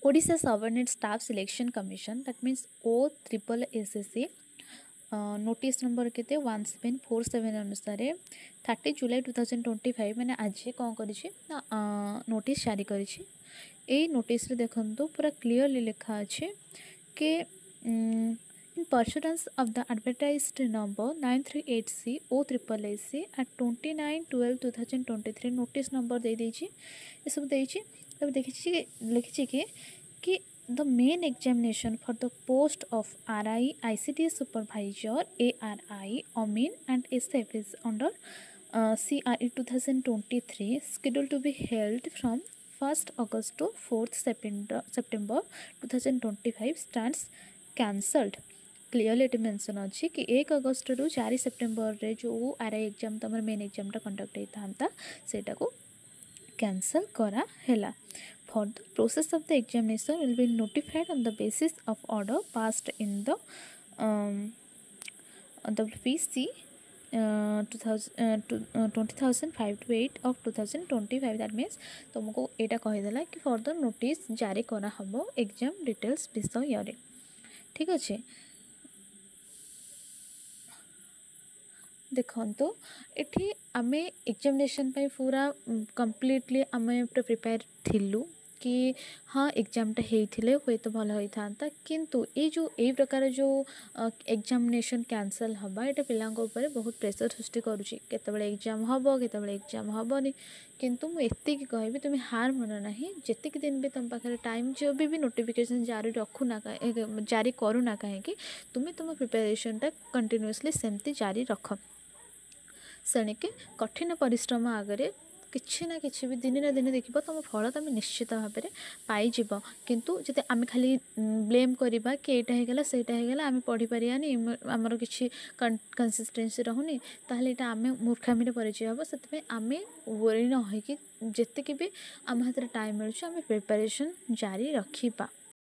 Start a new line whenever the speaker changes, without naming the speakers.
Odisha Subordinate Staff Selection Commission, that means OSSSC, notice number के 1747 अनुसार 30 जुलाई 2025 मैंने आज कौन कर नोटिस जारी कर नोटिस देखो पूरा क्लीयरली लिखा अच्छे कि in pursuance of the advertised number 938C OSSSC at 29/12/2023 notice number दे दीजिए ये सब देइछि तब देखिछि लिखिछि कि the main examination for the post of RI ICT supervisor ARI OMIN and SF is under CRE 2023 scheduled to be held from 1st August to 4th September 2025 stands cancelled. Clearly ये mention अच्छी कि 1 अगस्त रु 4 September रे जो RI exam तुम main एग्जामटा conduct होता सेटा को कैंसल करा हैला. For the process of the examination will be notified on the basis of order passed in the WPC 20,528 of 2025. that means तुमको एटा कहीदेला कि फर्दर नोटिस जारी करा हबो एग्जाम डिटेल्स विषय रे. ठीक अच्छे देखो ये आम एग्जामिनेशन पूरा कंप्लीटली आम प्रिपेयर थिलु कि हाँ एग्जामटा होते हुए तो भल होता था किंतु ये जो यही प्रकार जो एग्जामिनेशन कैंसल हवा ये पिला बहुत प्रेसर सृष्टि करुच्ची केतबेले एग्जाम हम केतबेले एग्जाम हेनी किंतु मुझे कहबी तुम्हें हार मन ना जितक दिन भी तुम पाखे टाइम जो भी नोटिफिकेशन जारी रखुना जारी करूना कहीं तुम्हें तुम प्रिपेरेशनटा कंटिन्यूअसली सेमती जारी रख सेणिके कठिन परिश्रम आगे किसी ना कि भी दिन ना दिन देख तुम फल तुम निश्चित भाव में पाइज किंतु जब आम खाली ब्लेम करवा कि यहाँ होगला सेटा होगला आम पढ़ी पारानी आमर किसी कंसिस्टेंसी रहुनी ताहले यहाँ आम मूर्खामी परिचय हम से आम वरी न होगी जितक भी आम हाथ टाइम मिलूँ आम प्रिपेरेशन जारी रखा.